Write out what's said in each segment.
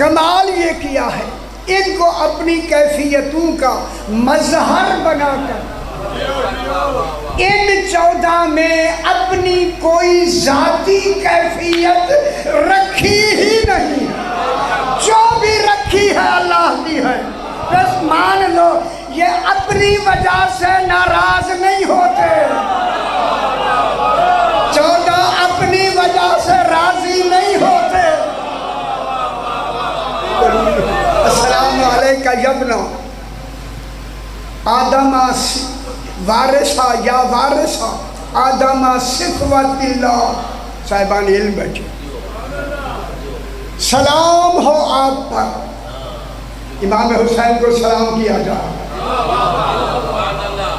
کمال یہ کیا ہے، ان کو اپنی کیفیتوں کا مظہر بنا کر ان 14 میں اپنی کوئی ذاتی کیفیت رکھی ہی نہیں، جو بھی رکھی ہے اللہ کی ہے۔ بس مان لو یہ اپنی وجہ سے ناراض نہیں ہوتے، 14 اپنی وجہ سے راضی نہیں ہوتے۔ السلام علیکہ یبنا آدم وارثہ یا وارثہ آدم صفوت اللہ، صاحبان علم بیٹھے، سلام ہو آپ پر۔ امام حسین کو سلام کیا جائے،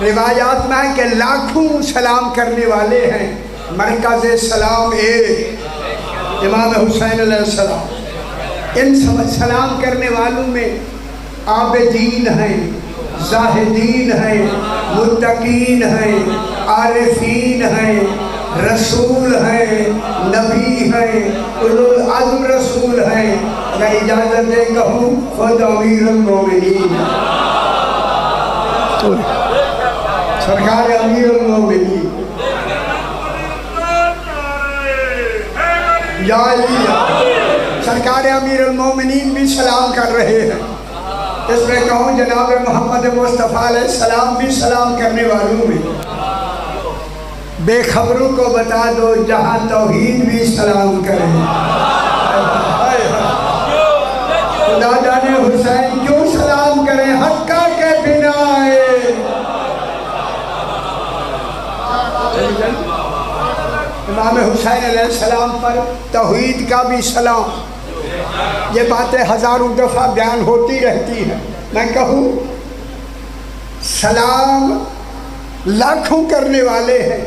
روایات میں ہے کہ لاکھوں سلام کرنے والے ہیں، مرکز سلام ایک امام حسین علیہ السلام۔ ان سلام کرنے والوں میں عابدین ہیں، زاہدین ہیں، متقین ہیں، عارفین ہیں، رسول ہیں، نبی ہیں، اولو العزم رسول ہیں۔ میں اجازت دے کہوں خود امیر المومنین، سرکار امیر المومنین یا علی، سرکار امیر المومنین بھی سلام کر رہے ہیں۔ اس میں کہوں جناب محمد مصطفیٰ علیہ السلام بھی سلام کرنے والوں میں، بے خبروں کو بتا دو جہاں توحید بھی سلام کریں۔ خدا جانے حسین کیوں سلام کریں، حقہ کے بنا ہے۔ امام حسین علیہ السلام پر توحید کا بھی سلام۔ یہ باتیں ہزاروں دفعہ بیان ہوتی رہتی ہیں، میں کہوں سلام لاکھوں کرنے والے ہیں،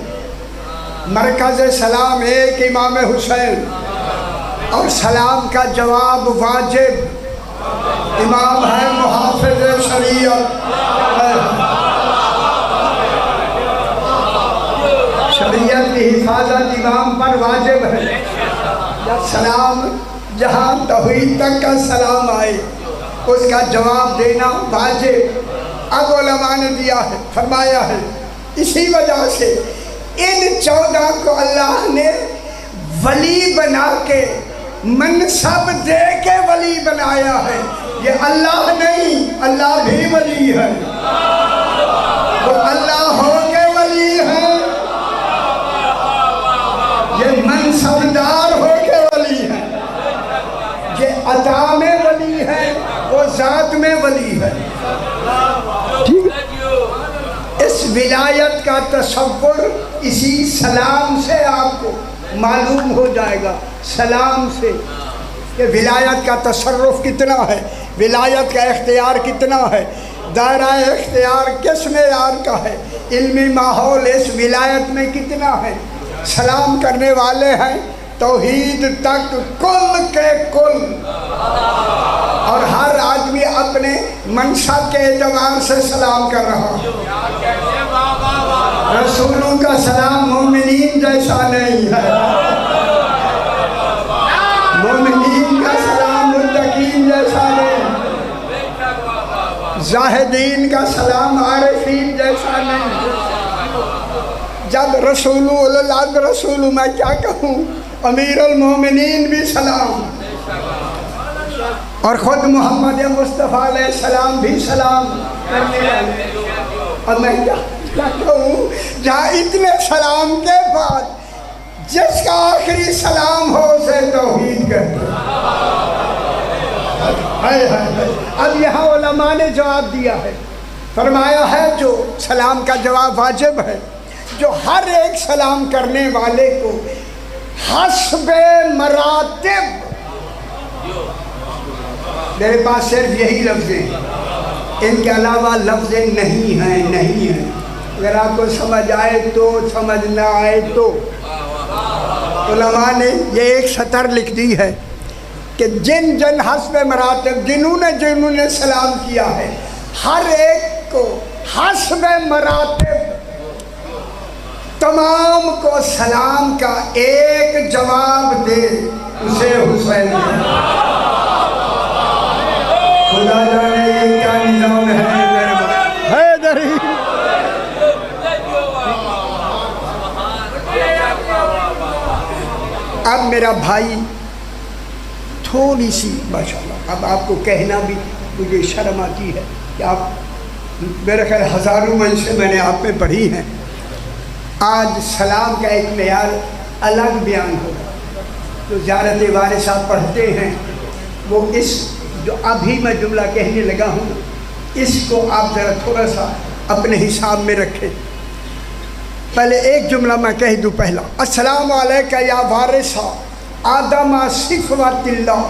مرکز سلام ایک امام حسین، اور سلام کا جواب واجب، امام ہے محافظ شریعت، شریعت کی حفاظت امام پر واجب ہے۔ سلام جہاں توحید تک کا سلام آئے اس کا جواب دینا واجب۔ اب علماء نے دیا ہے، فرمایا ہے، اسی وجہ سے ان 14 کو اللہ نے ولی بنا کے منصب دے کے ولی بنایا ہے۔ یہ اللہ نہیں، اللہ بھی ولی ہے، وہ اللہ ہو کے ولی ہے، یہ منصبدار ہو کے ولی ہے، یہ عطا میں ولی ہے، وہ ذات میں ولی ہے۔ اس ولایت کا تصور اسی سلام سے آپ کو معلوم ہو جائے گا، سلام سے، کہ ولایت کا تصرف کتنا ہے، ولایت کا اختیار کتنا ہے، دائرہ اختیار کس معیار کا ہے، علمی ماحول اس ولایت میں کتنا ہے۔ سلام کرنے والے ہیں توحید تک کل کے کل، اور ہر آدمی اپنے منصب کے اعتبار سے سلام کر رہا ہے۔ رسولوں کا سلام مومنین جیسا نہیں ہے، مومنین کا سلام متقین جیسا نہیں، زاہدین کا سلام عارفین جیسا نہیں۔ جب رسولو میں کیا کہوں، امیر المومنین بھی سلام، اور خود محمد مصطفیٰ علیہ السلام بھی سلام کرنے والے۔ اور میں کیا کہوں، جہاں اتنے سلام کے بعد جس کا آخری سلام ہو اسے توحید کہتے ہیں۔ اب یہاں علماء نے جواب دیا ہے، فرمایا ہے جو سلام کا جواب واجب ہے، جو ہر ایک سلام کرنے والے کو حسب مراتب، میرے پاس صرف یہی لفظ ہیں، ان کے علاوہ لفظ نہیں ہیں، نہیں ہیں، اگر آپ کو سمجھ آئے تو، سمجھ نہ آئے تو۔ علماء نے یہ ایک سطر لکھ دی ہے کہ جن جن حسب مراتب، جنہوں نے سلام کیا ہے، ہر ایک کو حسب مراتب تمام کو سلام کا ایک جواب دے، اسے حسین میرا بھائی تھوڑی سی ماشاءاللہ، اب آپ کو کہنا بھی مجھے شرم آتی ہے کہ آپ میرے خیال ہزاروں منشیں میں نے آپ میں پڑھی ہیں، آج سلام کا ایک معیار الگ بیان ہوگا۔ جو زیارت وارث آپ پڑھتے ہیں وہ اس جو ابھی میں جملہ کہنے لگا ہوں اس کو آپ ذرا تھوڑا سا اپنے حساب میں رکھیں۔ پہلے ایک جملہ میں کہہ دوں، پہلا السلام علیکہ یا وارث آدم صفوت اللہ،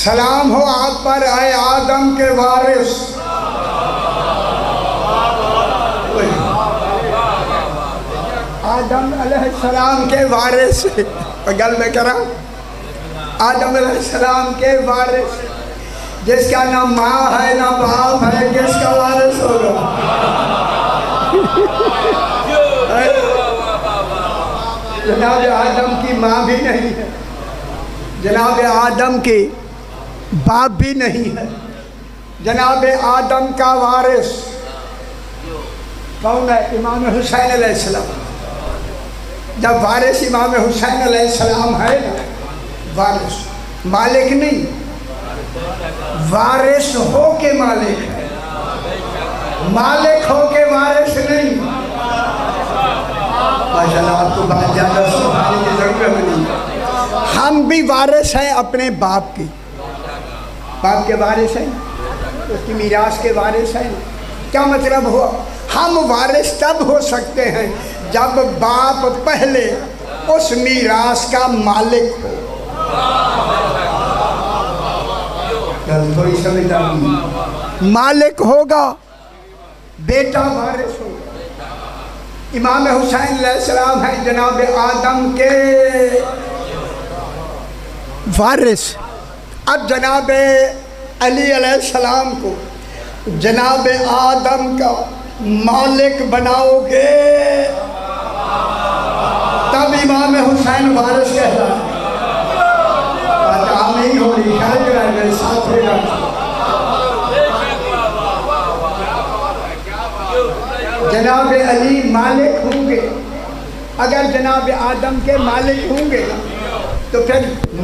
سلام ہو آپ پر اے آدم کے وارث۔ آدم علیہ السلام کے وارث، گل میں کر رہا ہوں، آدم علیہ السلام کے وارث، جس کا نہ ماں ہے نہ باپ ہے، کس کا وارث ہوگا؟ جناب آدم کی ماں بھی نہیں ہے، جناب آدم کے باپ بھی نہیں ہے، جناب آدم کا وارث کون ہے؟ امام حسین علیہ السلام۔ جب وارث امام حسین علیہ السلام ہے نا، وارث مالک نہیں، وارث ہو کے مالک ہے، مالک ہو کے وارث نہیں۔ ماشاءاللہ آپ کو بات زیادہ سمجھنے کی ضرورت نہیں۔ ہم بھی وارث ہیں اپنے باپ کی، باپ کے وارث ہیں، اس کی میراث کے وارث ہیں۔ کیا مطلب ہوا؟ ہم وارث تب ہو سکتے ہیں جب باپ پہلے اس میراث کا مالک ہو۔ تھوڑی سمجھداری، مالک ہوگا بیٹا وارث ہوگا۔ امام حسین علیہ السلام ہیں جناب آدم کے وارث۔ اب جناب علی علیہ السلام کو جناب آدم کا مالک بناؤ گے تب امام حسین وارث کہلاتا ہے۔ نہیں ہو رہی، خیال کرائے میرے ساتھ ہوگا۔ جناب علی مالک ہوں گے، اگر جناب آدم کے مالک ہوں گے تو پھر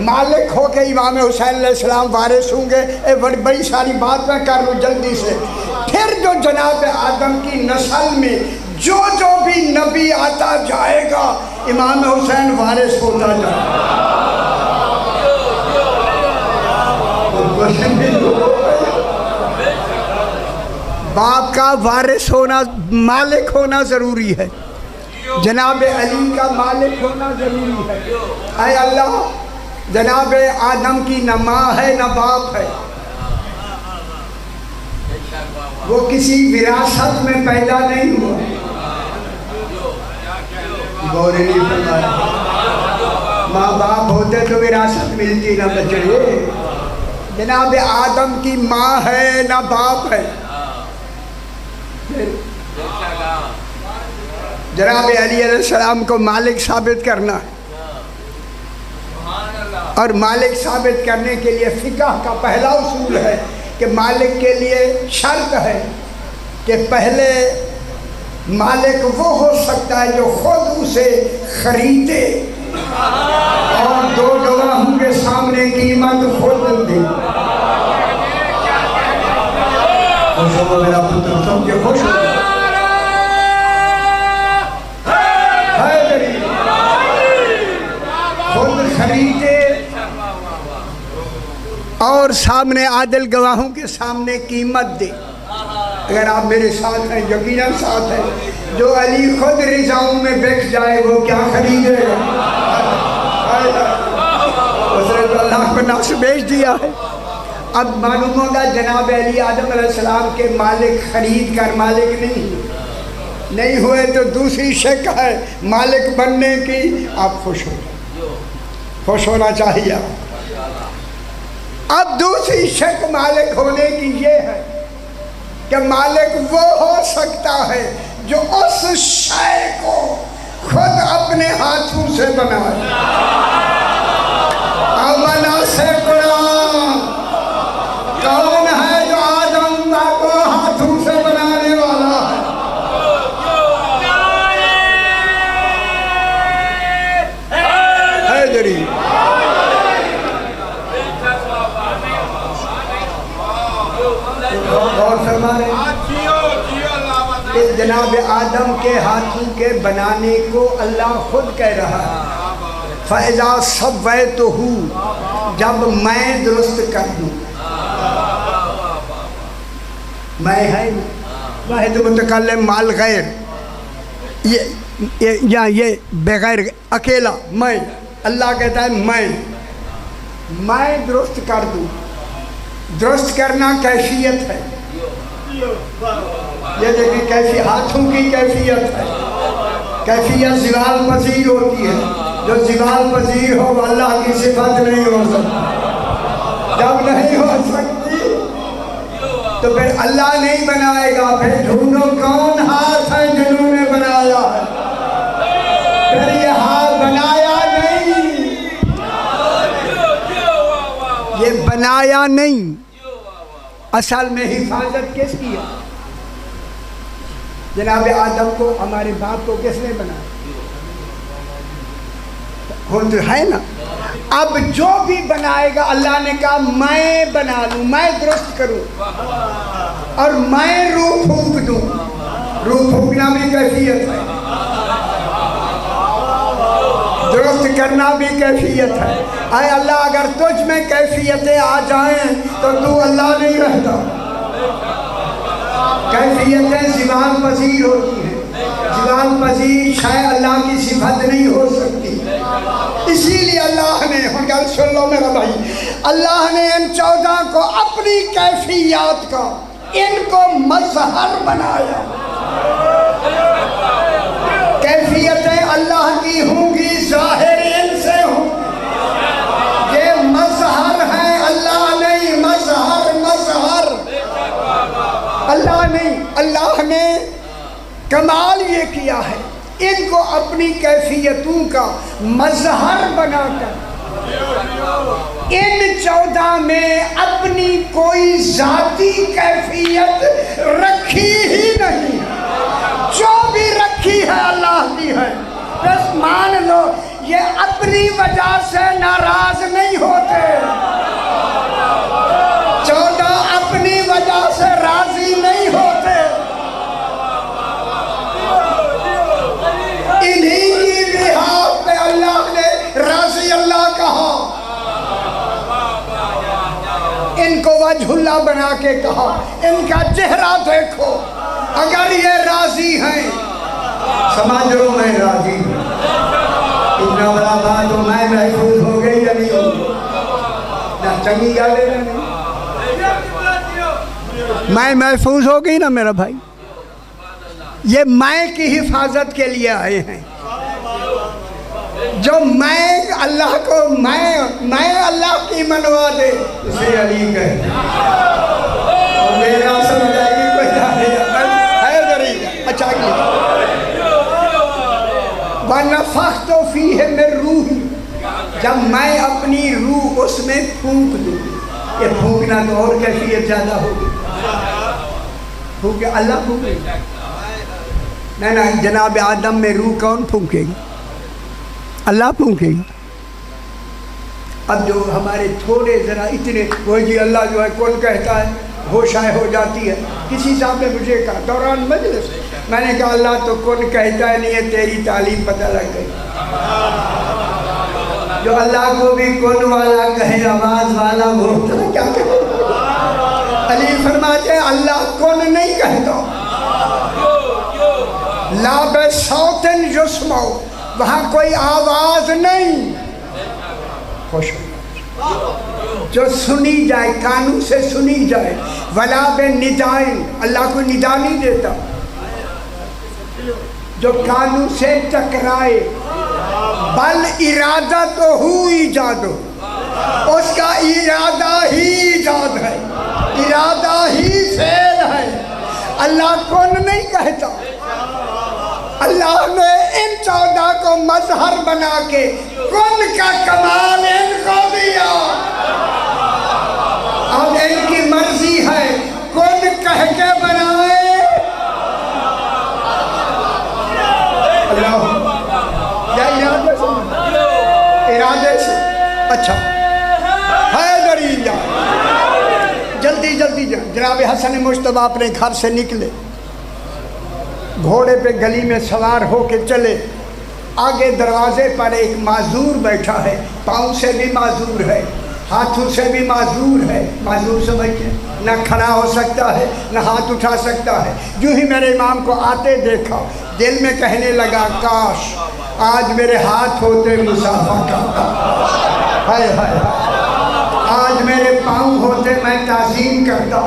مالک ہو کے امام حسین علیہ السلام وارث ہوں گے۔ بڑی ساری بات میں کر لوں جلدی سے۔ پھر جو جناب آدم کی نسل میں جو بھی نبی آتا جائے گا امام حسین وارث ہوتا جائے گا۔ باپ کا وارث ہونا، مالک ہونا ضروری ہے، جناب علی کا مالک ہونا ضروری ہے۔ اے اللہ، جناب آدم کی نہ ماں ہے نہ باپ ہے، وہ کسی وراثت میں پیدا نہیں ہوا۔ غور نہیں فرمایا، ماں باپ ہوتے تو وراثت ملتی نہ بچے۔ جناب آدم کی ماں ہے نہ باپ ہے۔ جناب علی علیہ السلام کو مالک ثابت کرنا ہے، اور مالک ثابت کرنے کے لیے فقہ کا پہلا اصول ہے کہ مالک کے لیے شرط ہے کہ پہلے مالک وہ ہو سکتا ہے جو خود اسے خریدے اور دو گواہوں کے سامنے قیمت خود دے۔ خوش ہو میرا پتر، سب کے خوش ہو۔ خود خریدے اور سامنے عادل گواہوں کے سامنے قیمت دے۔ اگر آپ میرے ساتھ ہیں، یقیناً ساتھ ہیں، جو علی خود رضاؤں میں بیٹھ جائے وہ کیا خریدے گا؟ حضرت اللہ کو نقش بیچ دیا ہے۔ اب معلوم ہوگا جناب علی آدم علیہ السلام کے مالک خرید کر مالک نہیں ہوئے تو دوسری شک ہے مالک بننے کی۔ آپ خوش ہو، خوش ہونا چاہیے۔ اب دوسری شک مالک ہونے کی یہ ہے کہ مالک وہ ہو سکتا ہے جو اس شے کو خود اپنے ہاتھوں سے بنائے۔ امنا سے قرآن کون ہے جو آدم کو ہاتھوں سے بنانے والا ہے؟ حیدری جناب آدم کے ہاتھوں کے بنانے کو اللہ خود کہہ رہا ہے فَإِذَا سَوَّيْتُهُ، جب میں درست کر دوں. میں ہے واحد متکلم مال غیر، یہ بغیر اکیلا میں. اللہ کہتا ہے میں درست کر دوں. درست کرنا کیفیت ہے. یہ دیکھیں کیفیت ہاتھوں کی کیفیت ہے. کیفیت زوال پذیر ہوتی ہے. جو زوال پذیر ہو وہ اللہ کی صفت نہیں ہو سکتی. جب نہیں ہو سکتی تو پھر اللہ نہیں بنائے گا. پھر ڈھونڈو کون ہاتھ ہے جنہوں نے بنایا ہے. پھر یہ ہاتھ بنایا نہیں، یہ بنایا نہیں. اصل میں حفاظت کس کی ہے؟ جناب آدم کو، ہمارے باپ کو کس نے بنایا؟ خود ہے نا. اب جو بھی بنائے گا اللہ نے کہا میں بنا لوں، میں درست کروں اور میں روح پھونک دوں. روح پھونکنا بھی کیفیت ہے، درست کرنا بھی کیفیت ہے. اے اللہ اگر تجھ میں کیفیتیں آ جائیں تو اللہ نہیں رہتا. کیفیتیں زوال پذیر ہوتی ہیں. زوال پذیر شاید اللہ کی صفت نہیں ہو سکتی. اسی لیے اللہ نے، گل سن لو میرا بھائی، اللہ نے ان 14 کو اپنی کیفیات کا ان کو مظہر بنایا. کیفیتیں اللہ کی ہوں گی، ظاہر ان سے ہوں. یہ مظہر ہے، اللہ نہیں. مظہر اللہ نہیں. اللہ نے کمال یہ کیا ہے، ان کو اپنی کیفیتوں کا مظہر بنا کر ان 14 میں اپنی کوئی ذاتی کیفیت رکھی ہی نہیں. جو بھی رکھی ہے اللہ کی ہے. بس مان لو یہ اپنی وجہ سے ناراض نہیں ہوتے. 14 اپنی وجہ سے راضی نہیں ہوتے. انہی کی بحاف پہ اللہ نے راضی اللہ کہا. ان کو وجہ اللہ بنا کے کہا. ان کا چہرہ دیکھو. اگر یہ راضی ہیں سمجھ لو میں راضی ہوں. اتنا بڑا بات ہو میں محفوظ ہو گئی یا نہیں ہو نہ چنگی گالے نہیں. میں محفوظ ہو گئی نا میرا بھائی. یہ میں کی حفاظت کے لیے آئے ہیں. جو میں اللہ کو میں اللہ کی منوا دے اسے علی کہے. میرا سمجھ آئے گی کوئی ہے ذریعہ. اچھا وَنَفَخْتُ فِيهِ مِن رُوحِي، جب میں اپنی روح اس میں پھونک دوں. یہ پھونکنا تو اور کیفیت زیادہ ہوگی. پھونکے اللہ پھونکے گا نہیں. جناب آدم میں روح کون پھونکے گا؟ اللہ پھونکے گا. اب جو ہمارے تھوڑے ذرا اتنے وہ جی اللہ جو ہے کون کہتا ہے ہوشائے ہو جاتی ہے. کسی صاحب نے مجھے کہا دوران مجلس، میں نے کہا اللہ تو کون کہتا ہے نہیں ہے، تیری تعلیم پتہ لگ گئی. جو اللہ کو بھی کون والا کہے آواز والا وہ کیا کہے. علی فرماتے ہیں اللہ کون نہیں کہتا. لا بصوت یسمع، وہاں کوئی آواز نہیں. خوش جو سنی جائے، کانوں سے سنی جائے. ولا بندائن، اللہ کو ندا نہیں دیتا. جو کانوں سے ٹکرائے. بل ارادہ تو ہو ایجاد ہو، اس کا ارادہ ہی ایجاد ہے، ارادہ ہی فعل ہے. اللہ کون نہیں کہتا. اللہ نے ان 14 کو مظہر بنا کے کن کا کمال ان کو دیا. اب ان کی مرضی ہے کن کہہ کے بنائے. اللہ یا ارادے سے، ارادے سے. اچھا ہے دریجہ. جلدی جلدی جناب حسن مجتبیٰ اپنے گھر سے نکلے. گھوڑے پہ گلی میں سوار ہو کے چلے، آگے دروازے پر ایک معذور بیٹھا ہے، پاؤں سے بھی معذور ہے، ہاتھوں سے بھی معذور ہے، معذور سمجھتے ہیں، نہ کھڑا ہو سکتا ہے نہ ہاتھ اٹھا سکتا ہے۔ جو ہی میرے امام کو آتے دیکھا، دل میں کہنے لگا کاش آج میرے ہاتھ ہوتے مسافہ کرتا، ہائے ہائے، آج میرے پاؤں ہوتے میں تعظیم کرتا،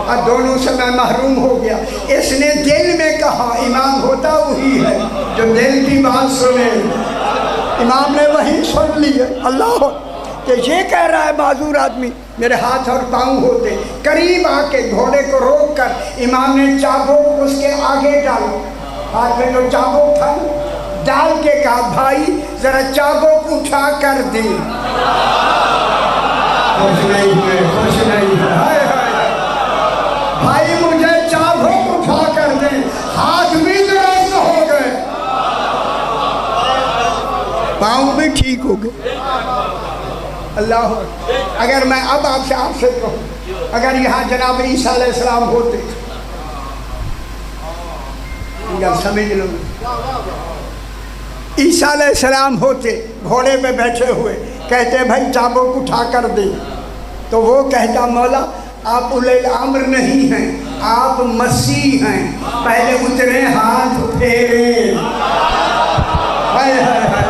اور دونوں سے میں محروم ہو گیا۔ اس نے دل میں کہا، امام ہوتا وہی ہے جو دل کی بات سنے۔ امام نے وہی سن لی ہے، اللہ کہ یہ کہہ رہا ہے معذور آدمی میرے ہاتھ اور پاؤں ہوتے۔ قریب آ کے گھوڑے کو روک کر امام نے چابک اس کے آگے ڈالا، ہاتھ میں جو چابک تھا ڈال کے کہا بھائی ذرا چابک اٹھا کر دی۔ خوش نہیں ہوئے، خوش نہیں ہوئے، بھائی مجھے چابک اٹھا کر دیں، ہاتھ بھی درست ہو گئے، پاؤں بھی ٹھیک ہو گئے۔ اللہ، اگر میں اب آپ سے کہوں، اگر یہاں جناب عیسیٰ علیہ السلام ہوتے، سمجھ لو، عیسیٰ علیہ السلام ہوتے گھوڑے پہ بیٹھے ہوئے، کہتے بھائی چابک اٹھا کر دے، تو وہ کہتا مولا آپ اولی الامر نہیں ہیں، آپ مسیح ہیں، پہلے اترے ہاتھ پھیرے، ہائے ہائے ہائے،